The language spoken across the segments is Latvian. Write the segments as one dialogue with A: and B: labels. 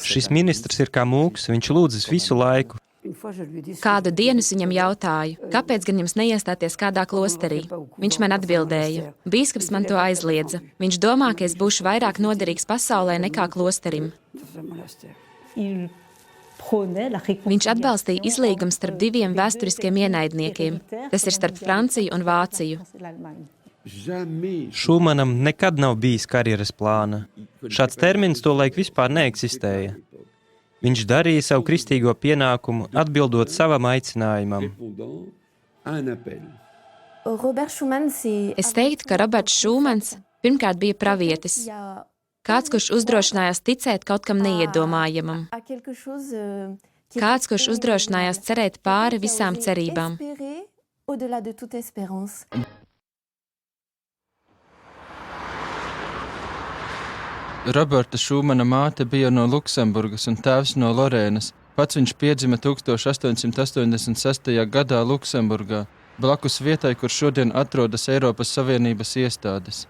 A: Šis ministrs ir kā mūks, viņš lūdzas visu laiku.
B: Kādu dienu es viņam jautāju, kāpēc gan jums neiestāties kādā klosterī? Viņš man atbildēja, bīskaps man to aizliedza. Viņš domā, ka es būšu vairāk noderīgs pasaulē nekā klosterim. Viņš atbalstīja izlīgumu starp diviem vēsturiskiem ienaidniekiem. Tas ir starp Franciju un Vāciju.
A: Šūmanam nekad nav bijis karjeras plāna. Šāds termins tolaik vispār neeksistēja. Viņš darīja savu kristīgo pienākumu, atbildot savam aicinājumam.
B: Es teiktu, ka Roberts Šūmans pirmkārt bija pravietis. Kāds, kurš uzdrošinājās ticēt kaut kam neiedomājamam. Kāds, kurš uzdrošinājās cerēt pāri visām cerībām.
C: Roberta Šūmana māte bija no Luksemburgas un tēvs no Lorēnas. Pats viņš piedzima 1886. gadā Luksemburgā, blakus vietai, kur šodien atrodas Eiropas Savienības iestādes.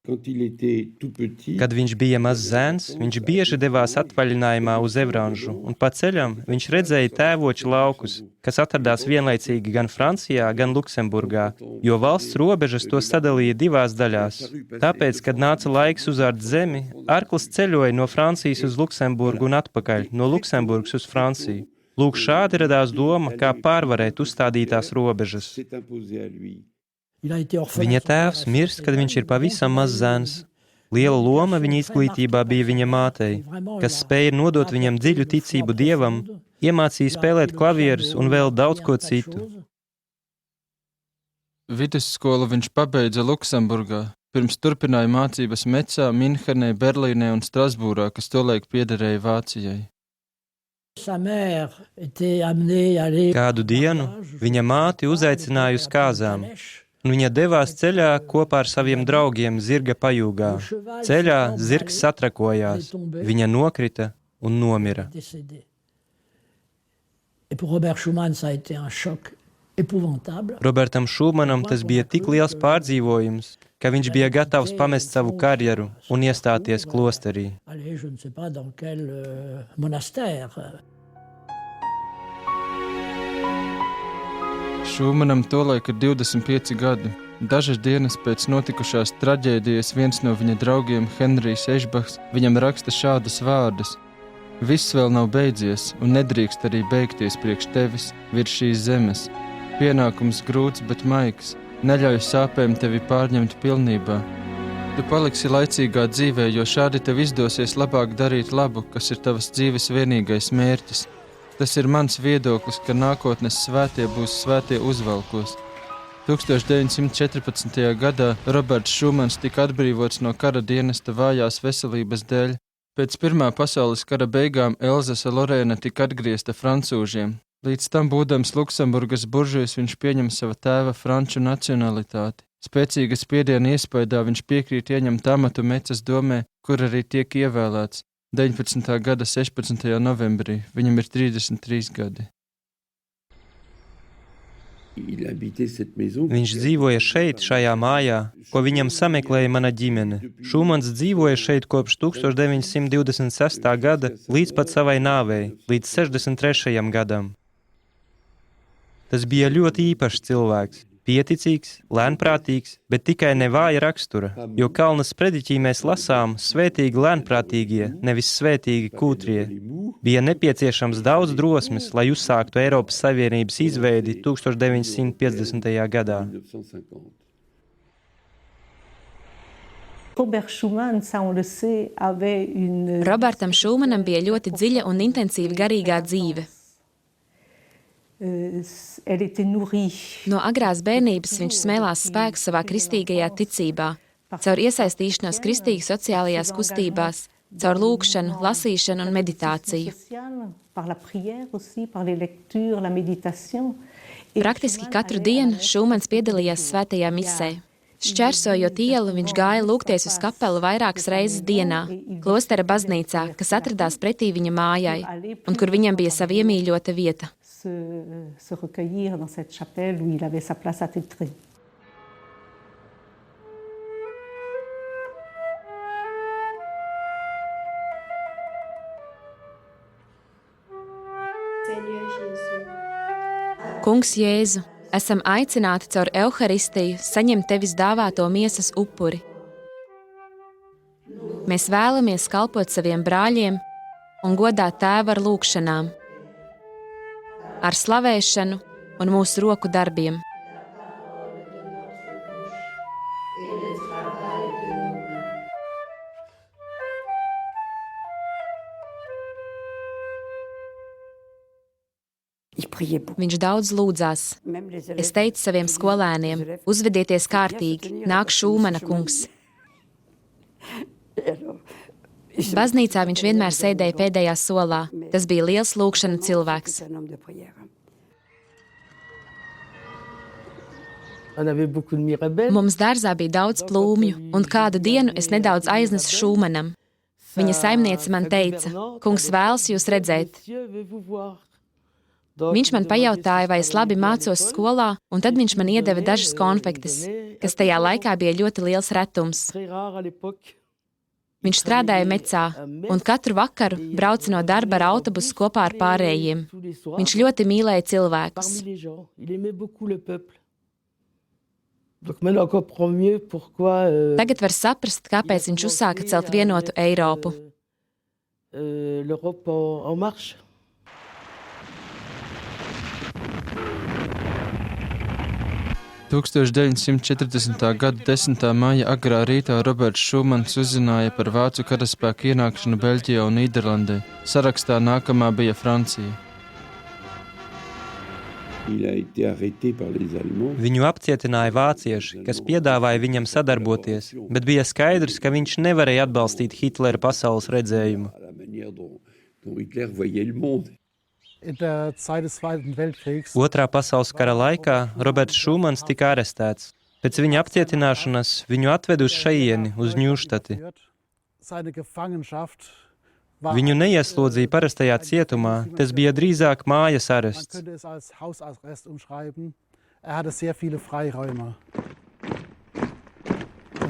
A: Kad viņš bija mazs zēns, viņš bieži devās atvaļinājumā uz Evranžu, un pa ceļam viņš redzēja tēvoču laukus, kas atradās vienlaicīgi gan Francijā, gan Luksemburgā, jo valsts robežas to sadalīja divās daļās. Tāpēc, kad nāca laiks uzārt zemi, arklis ceļoja no Francijas uz Luksemburgu un atpakaļ, no Luksemburgas uz Franciju. Lūk, šādi radās doma, kā pārvarēt uzstādītās robežas. Viņa tēvs mirst, kad viņš ir pavisam mazs zēns. Liela loma viņa izglītībā bija viņa mātei, kas spēja nodot viņam dziļu ticību Dievam, iemācīja spēlēt klavierus un vēl daudz ko citu.
C: Vidusskolu viņš pabeidza Luksemburgā, pirms turpināja mācības Mecā, Minhenē, Berlīnē un Strasbūrā, kas tolaik piederēja Vācijai.
A: Kādu dienu viņa māti uzaicināja uz kāzām, un viņa devās ceļā kopā ar saviem draugiem zirga pajūgā. Ceļā zirgs satrakojās, viņa nokrita un nomira. Robertam Šūmanam tas bija tik liels pārdzīvojums, ka viņš bija gatavs pamest savu karjeru un iestāties klosterī.
C: Šūmanam tolaik ir 25 gadi. Dažas dienas pēc notikušās traģēdijas viens no viņa draugiem, Henrijs Ešbachs, viņam raksta šādas vārdas. Viss vēl nav beidzies un nedrīkst arī beigties priekš tevis virs šīs zemes. Pienākums grūts, bet maigs. Neļauj sāpēm tevi pārņemt pilnībā. Tu paliksi laicīgā dzīvē, jo šādi tev izdosies labāk darīt labu, kas ir tavas dzīves vienīgais mērķis. Tas ir mans viedoklis, ka nākotnes svētie būs svētie uzvalkos. 1914. gadā Roberts Šūmans tika atbrīvots no kara dienesta vājās veselības dēļ. Pēc Pirmā pasaules kara beigām Elzasa Lorēna tika atgriezta francūžiem. Līdz tam būdams Luksemburgas buržujs viņš pieņem sava tēva franču nacionalitāti. Spēcīga spiediena iespaidā viņš piekrīt ieņemt amatu Mecas domē, kur arī tiek ievēlēts. 19. gada 16. novembrī. Viņam ir 33 gadi.
A: Viņš dzīvoja šeit, šajā mājā, ko viņam sameklēja mana ģimene. Šūmans dzīvoja šeit kopš 1926. gada līdz pat savai nāvei, līdz 63. gadam. Tas bija ļoti īpašs cilvēks. Pieticīgs, lēnprātīgs, bet tikai ne vāja rakstura, jo Kalnas prediķī mēs lasām svētīgi lēnprātīgie, nevis svētīgi kūtrie. Bija nepieciešams daudz drosmes, lai uzsāktu Eiropas Savienības izveidi 1950. gadā.
B: Robertam Šūmanam bija ļoti dziļa un intensīva garīgā dzīve. No agrās bērnības viņš smēlās spēku savā kristīgajā ticībā, caur iesaistīšanos kristīgi sociālajās kustībās, caur lūgšanu, lasīšanu un meditāciju. Praktiski katru dienu Šūmans piedalījās svētajā misē. Šķērsojot ielu, viņš gāja lūgties uz kapelu vairākas reizes dienā, klostera baznīcā, kas atradās pretī viņa mājai, un kur viņam bija sava iemīļota vieta.
D: Se recueillir dans cette chapelle où il avait sa place attitrée.
B: Kungs Jēzu, esam aicināti caur Euharistiju saņemt tevis dāvāto miesas upuri. Mēs vēlamies kalpot saviem brāļiem un godāt Tēva ar lūgšanām, ar slavēšanu un mūsu roku darbiem. Viņš daudz lūdzās. Es teicu saviem skolēniem, uzvedieties kārtīgi, nāk Šūmana kungs. Baznīcā viņš vienmēr sēdēja pēdējā solā. Tas bija liels lūgšana cilvēks. Mums dārzā bija daudz plūmju, un kādu dienu es nedaudz aiznesu Šūmanam. Viņa saimniece man teica, kungs vēlas jūs redzēt. Viņš man pajautāja, vai es labi mācos skolā, un tad viņš man iedeva dažas konfektes, kas tajā laikā bija ļoti liels retums. Viņš strādāja Mecā, un katru vakaru brauca no darba ar autobusu kopā ar pārējiem. Viņš ļoti mīlēja cilvēkus. Tagad var saprast, kāpēc viņš uzsāka celt vienotu Eiropu.
C: 1940. gada 10. maija agrā rītā Roberts Šumans uzzināja par vācu karaspēku ienākšanu Beļģijā un Nīderlandē. Sarakstā nākamā bija Francija.
A: Viņu apcietināja vācieši, kas piedāvāja viņam sadarboties, bet bija skaidrs, ka viņš nevarēja atbalstīt Hitlera pasaules redzējumu. Otrā pasaules kara laikā Roberts Šumans tika arestēts. Pēc viņa apcietināšanas viņu atved uz šajieni, uz Ņūštati. Viņu neieslodzīja parastajā cietumā, tas bija drīzāk mājas arests.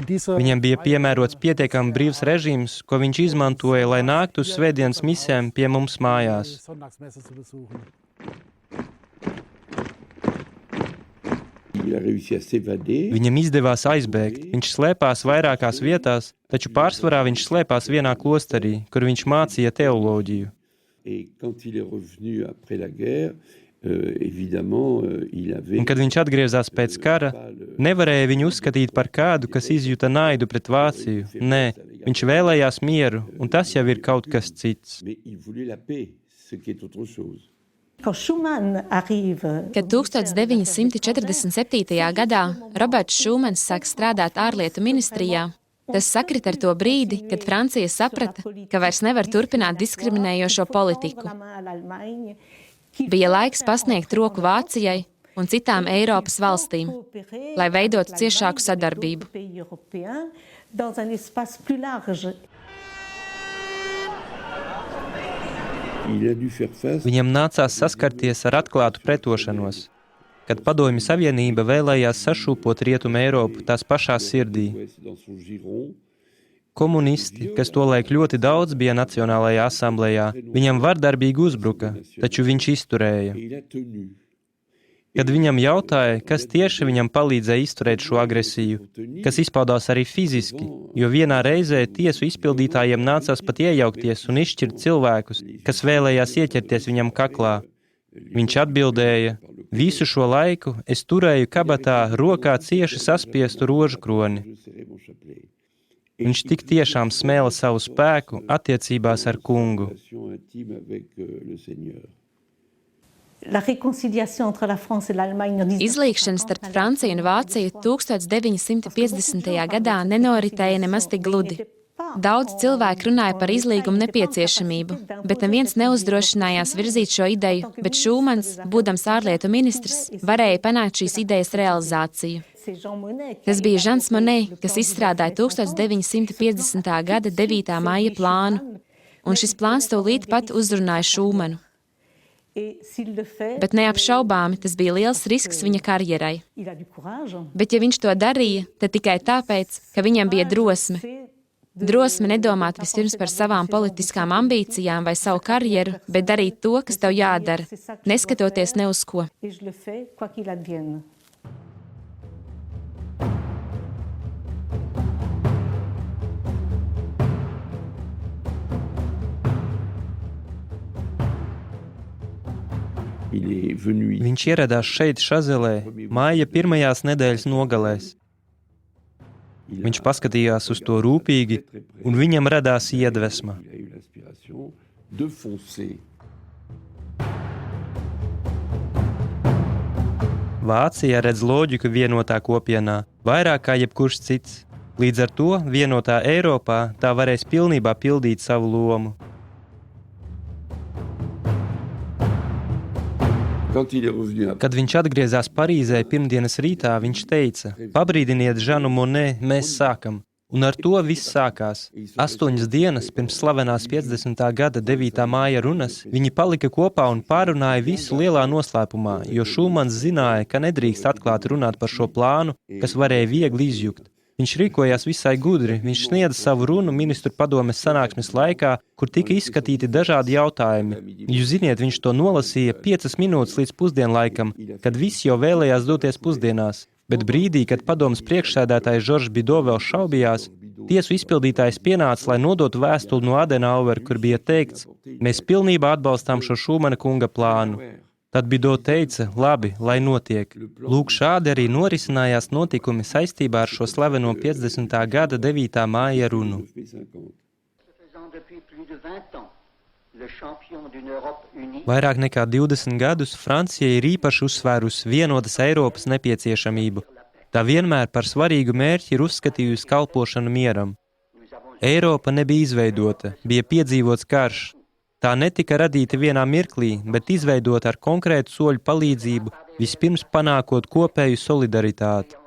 A: Viņam bija piemērots pietiekami brīvs režīms, ko viņš izmantoja, lai nāktu uz svētdienas misēm pie mums mājās. Viņam izdevās aizbēgt. Viņš slēpās vairākās vietās, taču pārsvarā viņš slēpās vienā klosterī, kur viņš mācīja teoloģiju. Un, kad viņš atgriezās pēc kara, nevarēja viņu uzskatīt par kādu, kas izjuta naidu pret Vāciju. Nē, viņš vēlējās mieru, un tas jau ir kaut kas cits.
B: Kad 1947. gadā Roberts Šumans sāk strādāt ārlietu ministrijā, tas sakrita ar to brīdi, kad Francija saprata, ka vairs nevar turpināt diskriminējošo politiku. Bija laiks pasniegt roku Vācijai un citām Eiropas valstīm, lai veidotu ciešāku sadarbību.
A: Viņam nācās saskarties ar atklātu pretošanos, kad Padomju Savienība vēlējās sašūpot Rietumu Eiropu tās pašā sirdī. Komunisti, kas tolaik ļoti daudz bija Nacionālajā asamblējā, viņam vardarbīgi uzbruka, taču viņš izturēja. Kad viņam jautāja, kas tieši viņam palīdzēja izturēt šo agresiju, kas izpaudās arī fiziski, jo vienā reizē tiesu izpildītājiem nācās pat iejaukties un izšķirt cilvēkus, kas vēlējās ieķerties viņam kaklā. Viņš atbildēja, visu šo laiku es turēju kabatā rokā cieši saspiestu rožu kroni. Viņš tik tiešām smēla savu spēku attiecībās ar kungu.
B: Izlīgšana starp Franciju un Vāciju 1950. gadā nenoritēja nemaz tik gludi. Daudz cilvēku runāja par izlīgumu nepieciešamību, bet neviens neuzdrošinājās virzīt šo ideju, bet Šumans, būdams ārlietu ministrs, varēja panākt šīs idejas realizāciju. Tas bija Žans Monē, kas izstrādāja 1950. gada 9. maija plānu, un šis plāns tūlīt pat uzrunāja Šumanu. Bet neapšaubāmi tas bija liels risks viņa karjerai. Bet ja viņš to darīja, tad tikai tāpēc, ka viņam bija drosme. Drosme nedomāt vispirms par savām politiskām ambīcijām vai savu karjeru, bet darīt to, kas tev jādara, neskatoties ne uz ko.
D: Et je le fais quoi qu'il advienne.
A: Viņš ieradās šeit, Šazelē, māja pirmajās nedēļas nogalēs. Viņš paskatījās uz to rūpīgi, un viņam radās iedvesma. Vācija redz loģiku vienotā kopienā, vairāk kā jebkurš cits. Līdz ar to vienotā Eiropā tā varēs pilnībā pildīt savu lomu. Kad viņš atgriezās Parīzē pirmdienas rītā, viņš teica: pabrīdiniet Žanu Monē, mēs sākam. Un ar to viss sākās. 8 dienas pirms slavenās 50. gada 9. māja runas viņi palika kopā un pārunāja visu lielā noslēpumā, jo Šumans zināja, ka nedrīkst atklāt runāt par šo plānu, kas varēja viegli izjukt. Viņš rīkojās visai gudri, viņš sniedza savu runu ministru padomes sanāksmes laikā, kur tika izskatīti dažādi jautājumi. Jūs ziniet, viņš to nolasīja 5 minūtes līdz pusdienlaikam, kad visi jau vēlējās doties pusdienās. Bet brīdī, kad padomes priekšsēdētājs Žoržs Bido vēl šaubījās, tiesu izpildītājs pienāca, lai nodotu vēstuli no Adenauera, kur bija teikts: mēs pilnībā atbalstām šo Šumana kunga plānu. Tad Bido teica: labi, lai notiek. Lūk, šādi arī norisinājās notikumi saistībā ar šo slaveno 50. gada 9. māja runu. Vairāk nekā 20 gadus Francija ir īpaši uzsvērusi vienotas Eiropas nepieciešamību. Tā vienmēr par svarīgu mērķi ir uzskatījusi kalpošanu mieram. Eiropa nebija izveidota, bija piedzīvots karš. Tā netika radīta vienā mirklī, bet izveidota ar konkrētu soļu palīdzību, vispirms panākot kopēju solidaritāti.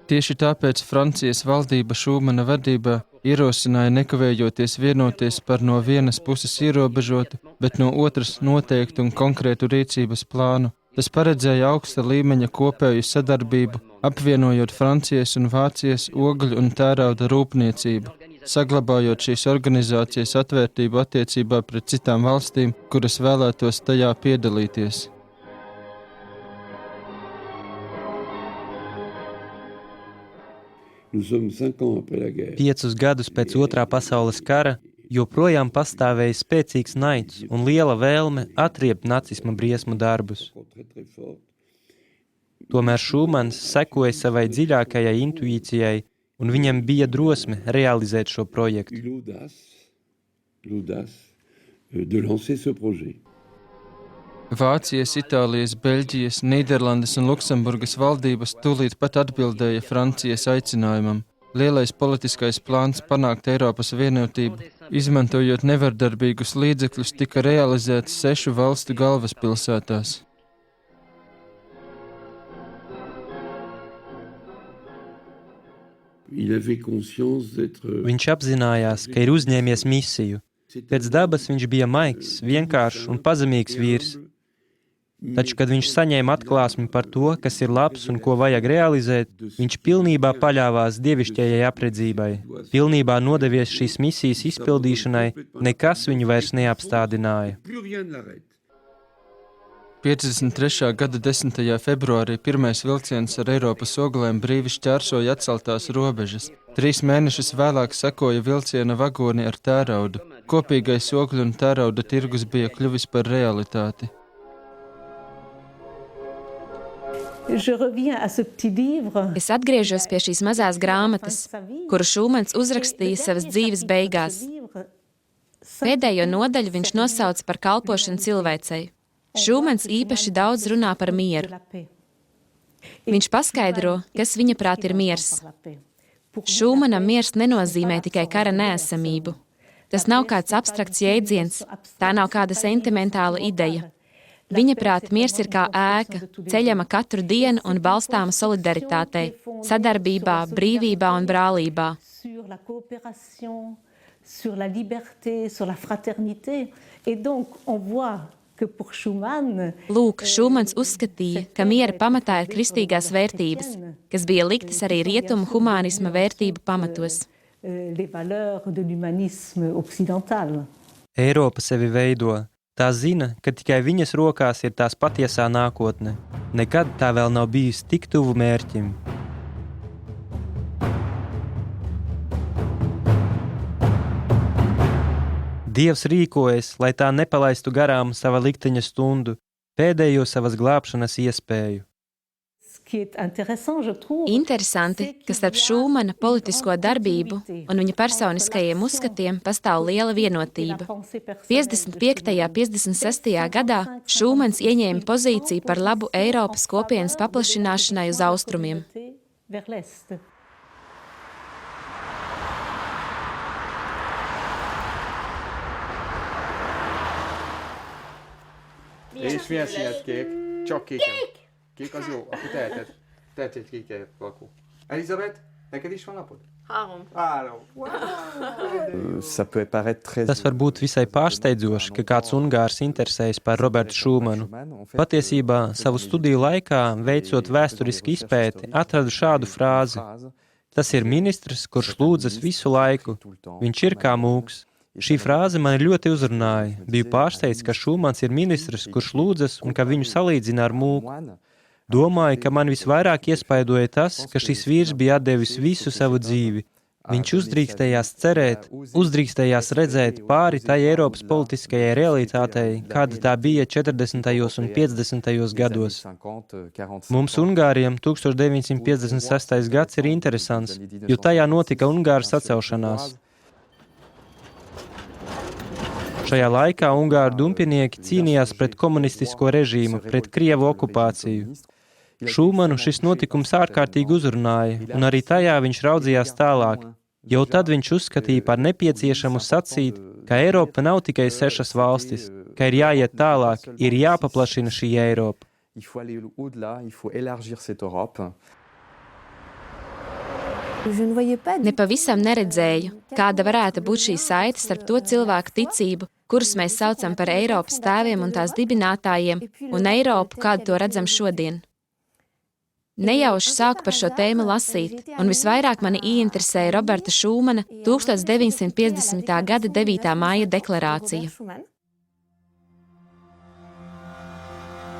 C: Tieši tāpēc Francijas valdība Šumana vadībā ierosināja nekavējoties vienoties par no vienas puses ierobežotu, bet no otras noteiktu un konkrētu rīcības plānu. Tas paredzēja augsta līmeņa kopēju sadarbību, apvienojot Francijas un Vācijas ogļu un tērauda rūpniecību, saglabājot šīs organizācijas atvērtību attiecībā pret citām valstīm, kuras vēlētos tajā piedalīties.
A: Piecus gadus pēc Otrā pasaules kara joprojām pastāvēja spēcīgs naids un liela vēlme atriept nacisma briesmu darbus. Tomēr Šumans sekoja savai dziļākajai intuīcijai, un viņam bija drosme realizēt šo projektu.
C: Vācijas, Itālijas, Beļģijas, Nīderlandes un Luksemburgas valdības tūlīt pat atbildēja Francijas aicinājumam. Lielais politiskais plāns panākt Eiropas vienotību, izmantojot nevardarbīgus līdzekļus, tika realizēts 6 valstu galvaspilsētās.
A: Viņš apzinājās, ka ir uzņēmies misiju. Pēc dabas viņš bija maigs, vienkāršs un pazemīgs vīrs. Taču, kad viņš saņēma atklāsmi par to, kas ir labs un ko vajag realizēt, viņš pilnībā paļāvās dievišķajai apredzībai. Pilnībā nodevies šīs misijas izpildīšanai, nekas viņu vairs neapstādināja.
C: 53. gada 10. februārī pirmais vilciens ar Eiropas oglēm brīvi šķērsoja atceltās robežas. 3 mēnešus vēlāk sekoja vilciena vagoni ar tēraudu. Kopīgais ogļu un tērauda tirgus bija kļuvis par realitāti.
B: Es atgriežos pie šīs mazās grāmatas, kuru Šumans uzrakstīja savas dzīves beigās. Pēdējo nodaļu viņš nosauca par kalpošanu cilvēcei. Šumans īpaši daudz runā par mieru. Viņš paskaidro, kas viņa prāt ir miers. Šumanam miers nenozīmē tikai kara neesamību. Tas nav kāds abstrakts jēdziens, tā nav kāda sentimentāla ideja. Viņa prāt miers ir kā ēka, ceļama katru dienu un balstāma solidaritātei, sadarbībā, brīvībā un brālībā. Lūk, Šumans uzskatīja, ka miera pamatā ir kristīgās vērtības. kas bija liktas arī rietumu humānisma vērtību pamatos.
D: Les valeurs de l'humanisme occidental.
A: Eiropa sevi veido. Tā zina, ka tikai viņas rokās ir tās patiesā nākotne. Nekad tā vēl nav bijusi tik tuvu mērķim. Dievs rīkojas, lai tā nepalaistu garām sava likteņa stundu, pēdējo savas glābšanas iespēju.
B: Interesanti, ka starp Šūmana politisko darbību un viņa personiskajiem uzskatiem pastāv liela vienotība. 55. un 56. gadā Šūmans ieņēma pozīciju par labu Eiropas kopienas paplašināšanai uz austrumiem.
E: És milyen színet kék? Csak kék. Kék az jó, akkor tehetsz egy kékelyet, Lakó. Elizabeth, neked is van lapod? 3.
A: Tas var būt visai pārsteidzoši, ka kāds ungārs interesējas par Robertu Šūmanu. Patiesībā savu studiju laikā, veicot vēsturisku izpēti, atradu šādu frāzi. Tas ir ministrs, kurš lūdzas visu laiku. Viņš ir kā mūks. Šī frāze mani ļoti uzrunāja. Biju pārsteigts, ka Šūmans ir ministrs, kurš lūdzas un ka viņu salīdzina ar mūku. Domāju, ka man visvairāk iespaidoja tas, ka šis vīrs bija atdevis visu savu dzīvi. Viņš uzdrīkstējās cerēt, uzdrīkstējās redzēt pāri tai Eiropas politiskajai realitātei, kāda tā bija 40. un 50. gados. Mums Ungāriem 1956. gads ir interesants, jo tajā notika Ungāru sacelšanās. Šajā laikā Ungāru dumpinieki cīnījās pret komunistisko režīmu, pret Krievu okupāciju. Šūmanu šis notikums ārkārtīgi uzrunāja, un arī tajā viņš raudzījās tālāk. Jau tad viņš uzskatīja par nepieciešamu sacīt, ka Eiropa nav tikai 6 valstis, ka ir jāiet tālāk, ir jāpaplašina šī Eiropa.
B: Nepavisam neredzēju, kāda varētu būt šī saite starp to cilvēku ticību, kurus mēs saucam par Eiropas tēviem un tās dibinātājiem, un Eiropu, kādu to redzam šodien. Nejauši sāku par šo tēmu lasīt, un visvairāk mani ieinteresēja Roberta Šūmana 1950. gada 9. māja deklarācija.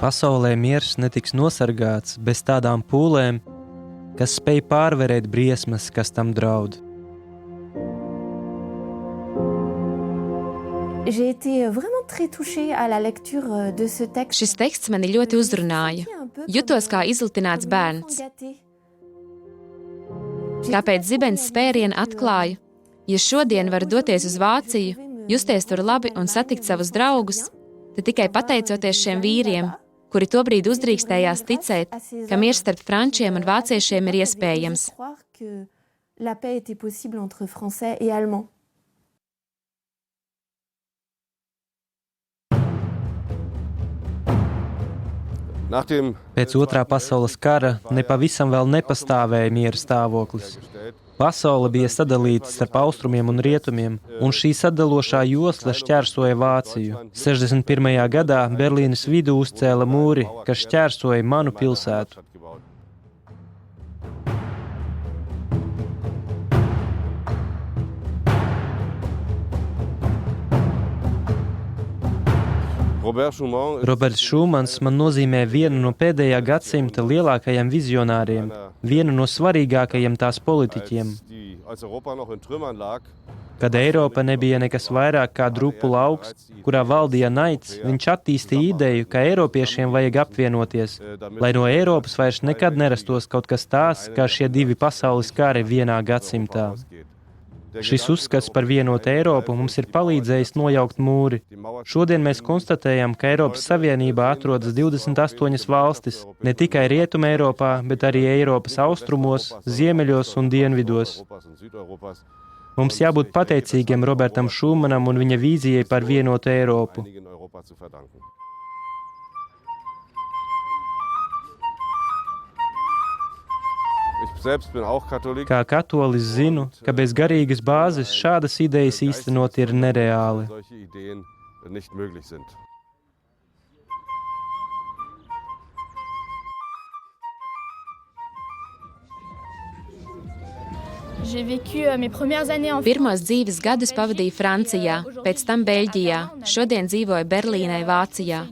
A: Pasaulē miers netiks nosargāts bez tādām pūlēm, kas spēj pārvarēt briesmas, kas tam draud.
B: Šis teksts mani ļoti uzrunāja. Jutos kā izlutināts bērns. Kāpēc zibens spērienu atklāju? Ja šodien varu doties uz Vāciju, justies tur labi un satikt savus draugus, tad tikai pateicoties šiem vīriem, kuri tobrīd uzdrīkstējās ticēt, ka miers starp frančiem un vāciešiem ir iespējams.
A: Pēc Otrā pasaules kara nepavisam vēl nepastāvēja miera stāvoklis. Pasaule bija sadalīta starp austrumiem un rietumiem, un šī sadalošā josla šķērsoja Vāciju. 61. gadā Berlīnes vidu uzcēla mūri, kas šķērsoja manu pilsētu. Roberts Šūmans man nozīmē vienu no pēdējā gadsimta lielākajiem vizionāriem, vienu no svarīgākajiem tās politiķiem. Kad Eiropa nebija nekas vairāk kā drupu lauks, kurā valdīja naids, viņš attīstīja ideju, ka Eiropiešiem vajag apvienoties, lai no Eiropas vairs nekad nerastos kaut kas tās, kā šie 2 pasaules kari vienā gadsimtā. Šis uzskats par vienotu Eiropu mums ir palīdzējis nojaukt mūri. Šodien mēs konstatējam, ka Eiropas Savienībā atrodas 28 valstis, ne tikai Rietuma Eiropā, bet arī Eiropas austrumos, ziemeļos un dienvidos. Mums jābūt pateicīgiem Robertam Šūmanam un viņa vīzijai par vienotu Eiropu. Kā katolis zinu, ka bez garīgas bāzes šādas idejas īstenot ir nereāli.
B: Pirmos dzīves gadus pavadīju Francijā, pēc tam Beļģijā, šodien dzīvoju Berlīnē, Vācijā.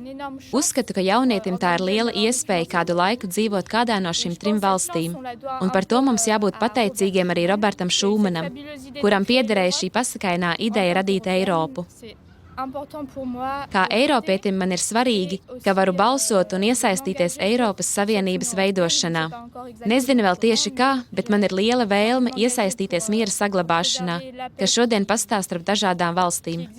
B: Uzskatu, ka jaunietim tā ir liela iespēja kādu laiku dzīvot kādā no šīm 3 valstīm, un par to mums jābūt pateicīgiem arī Robertam Šūmanam, kuram piederēja šī pasakainā ideja radīt Eiropu. Kā Eiropietim man ir svarīgi, ka varu balsot un iesaistīties Eiropas Savienības veidošanā. Nezinu vēl tieši kā, bet man ir liela vēlme iesaistīties miera saglabāšanā, kas šodien pastāv starp dažādām valstīm.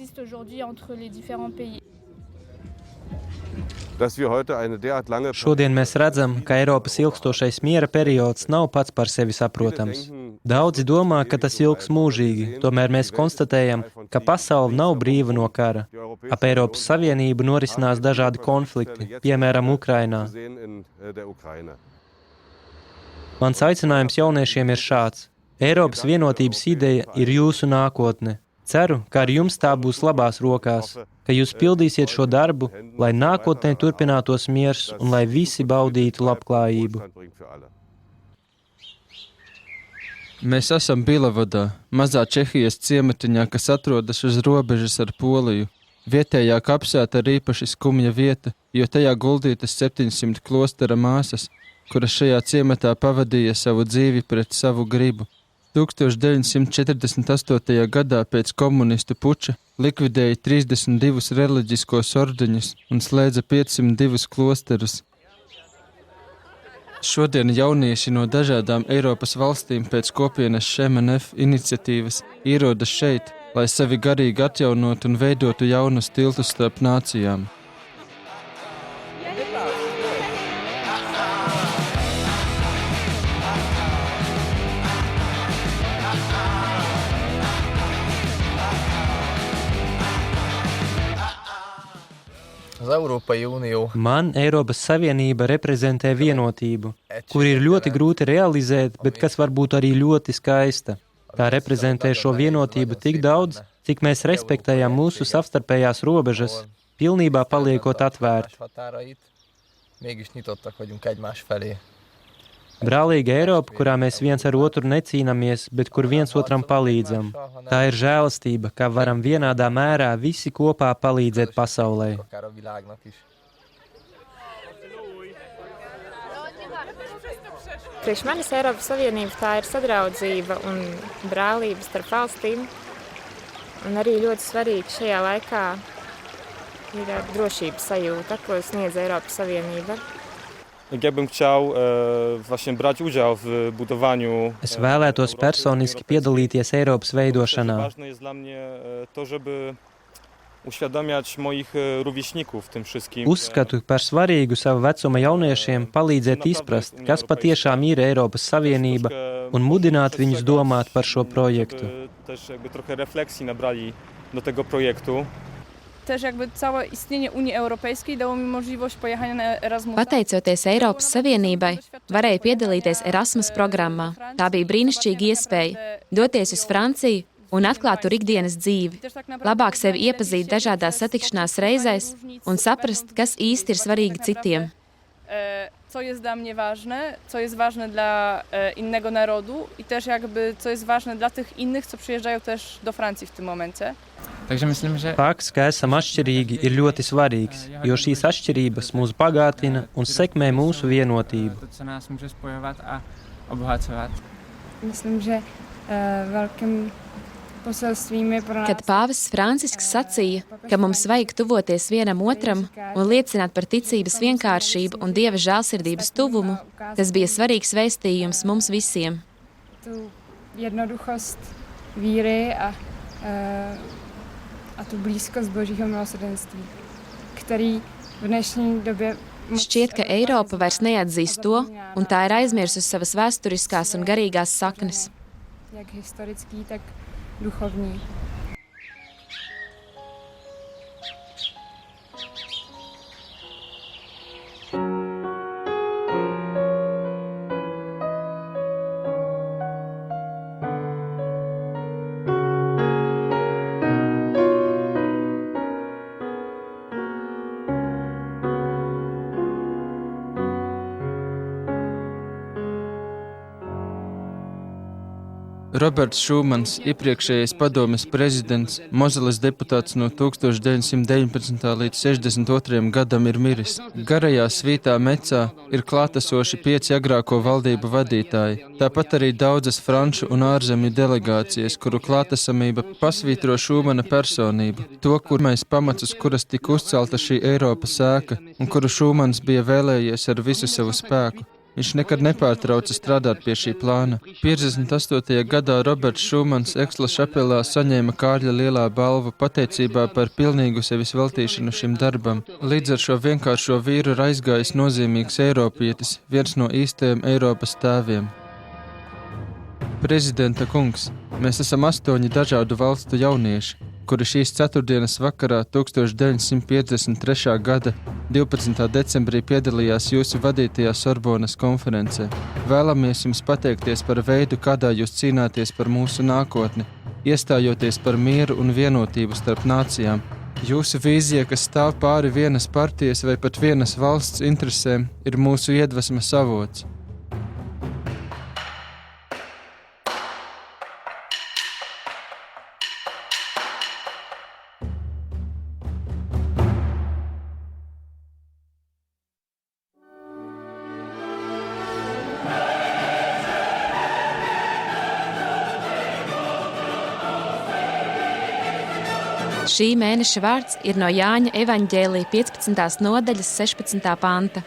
A: Šodien mēs redzam, ka Eiropas ilgstošais miera periods nav pats par sevi saprotams. Daudzi domā, ka tas ilgs mūžīgi, tomēr mēs konstatējam, ka pasaule nav brīva no kara. Ap Eiropas Savienību norisinās dažādi konflikti, piemēram, Ukrainā. Mans aicinājums jauniešiem ir šāds. Eiropas vienotības ideja ir jūsu nākotne. Ceru, ka ar jums tā būs labās rokās, ka jūs pildīsiet šo darbu, lai nākotnē turpinātos miers un lai visi baudītu labklājību.
C: Mēs esam Bilevodā, mazā Čehijas ciematiņā, kas atrodas uz robežas ar Poliju. Vietējā kapsēta ir īpaši skumja vieta, jo tajā guldītas 700 klostera māsas, kuras šajā ciematā pavadīja savu dzīvi pret savu gribu. 1948. gadā pēc komunistu puča likvidēja 32 reliģiskos ordeņus un slēdza 502 klosterus. Šodien jaunieši no dažādām Eiropas valstīm pēc kopienas ŠMNF iniciatīvas ierodas šeit, lai sevi garīgi atjaunotu un veidotu jaunus tiltus starp nācijām.
A: Man Eiropas Savienība reprezentē vienotību, kur ir ļoti grūti realizēt, bet kas var būt arī ļoti skaista. Tā reprezentē šo vienotību tik daudz, cik mēs respektējam mūsu savstarpējās robežas, pilnībā paliekot atvērti. Brālīga Eiropa, kurā mēs viens ar otru necīnāmies, bet kur viens otram palīdzam. Tā ir žēlastība, ka varam vienādā mērā visi kopā palīdzēt pasaulē.
F: Priekš manis Eiropas Savienība tā ir sadraudzība un brālība starp valstīm. Un arī ļoti svarīgi šajā laikā ir drošības sajūta, ko sniedz Eiropas Savienība.
A: Es vēlētos personiski piedalīties Eiropas veidošanā. Uzskatu par svarīgu savu vecuma jauniešiem palīdzēt izprast, kas patiešām ir Eiropas Savienība un mudināt viņus domāt par šo projektu.
B: Pateicoties Eiropas Savienībai, varēju piedalīties Erasmus programmā. Tā bija brīnišķīga iespēja doties uz Franciju un atklāt tur ikdienas dzīvi, labāk sevi iepazīt dažādās satikšanās reizēs un saprast, kas īsti ir svarīgi citiem.
G: Co jest dla mnie ważne, co jest ważne dla innego narodu i też co jest ważne dla tych innych, co przyjeżdżają też do Francji w tym momencie.
A: Fakts, ka esam atšķirīgi, ir ļoti svarīgs, jo šīs atšķirības mūs bagātina un sekmē mūsu vienotību.
F: Myslím, že velkým poselstvím je pro nás.
B: Kad pāvests Francisks sacīja, ka mums vajag tuvoties vienam otram un liecināt par ticības vienkāršību un Dieva žēlsirdības tuvumu, tas bija svarīgs vēstījums mums visiem.
F: Tu jednoduchost víry a tu blízkost Božího milosrdenství, který v dnešní době
B: Šķiet, ka Eiropa vairs neatzīst to, un tā ir aizmirsusi savas vēsturiskās un garīgās saknes.
F: Jak historický, tak duchovní.
C: Roberts Šumans, iepriekšējais padomes prezidents, Mozeles deputāts no 1919. līdz 62. gadam ir miris. Garajā svītā Mecā ir klātesoši 5 agrāko valdību vadītāji, tāpat arī daudzas franču un ārzemju delegācijas, kuru klātesamība pasvītro Šumana personību, to, kurmais pamats, uz kuras tika uzcelta šī Eiropas ēka, un kuru Šumans bija vēlējies ar visu savu spēku. Viņš nekad nepārtrauca strādāt pie šī plāna. 58. gadā Roberts Šumans Eksla šapelā saņēma Kārļa lielā balvu pateicībā par pilnīgu sevis veltīšanu šim darbam. Līdz ar šo vienkāršo vīru ir aizgājis nozīmīgs eiropietis, viens no īstajiem Eiropas tēviem. Prezidenta kungs, mēs esam 8 dažādu valstu jaunieši, kuri šīs ceturtdienas vakarā 1953. gada 12. decembrī piedalījās jūsu vadītajā Sorbonas konferencē. Vēlamies jums pateikties par veidu, kādā jūs cīnāties par mūsu nākotni, iestājoties par mieru un vienotību starp nācijām. Jūsu vīzija, kas stāv pāri vienas partijas vai pat vienas valsts interesēm, ir mūsu iedvesmas avots.
B: Šī mēneša vārds ir no Jāņa evaņģēlija 15. nodaļas 16. panta.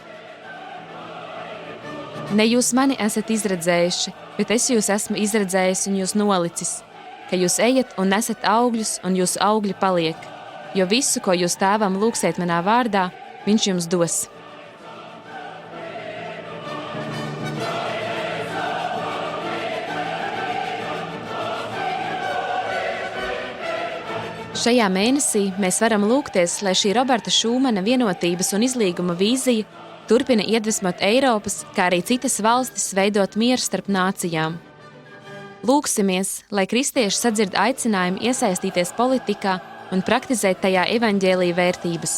B: Ne jūs mani esat izredzējuši, bet es jūs esmu izredzējis un jūs nolicis, ka jūs ejat un nesat augļus, un jūsu augļi paliek, jo visu, ko jūs tēvam lūgsiet manā vārdā, viņš jums dos. Šajā mēnesī mēs varam lūgties, lai šī Roberta Šumana vienotības un izlīguma vīzija turpina iedvesmot Eiropas, kā arī citas valstis veidot mieru starp nācijām. Lūgsimies, lai kristieši sadzird aicinājumu iesaistīties politikā un praktizēt tajā evaņģēlija vērtības.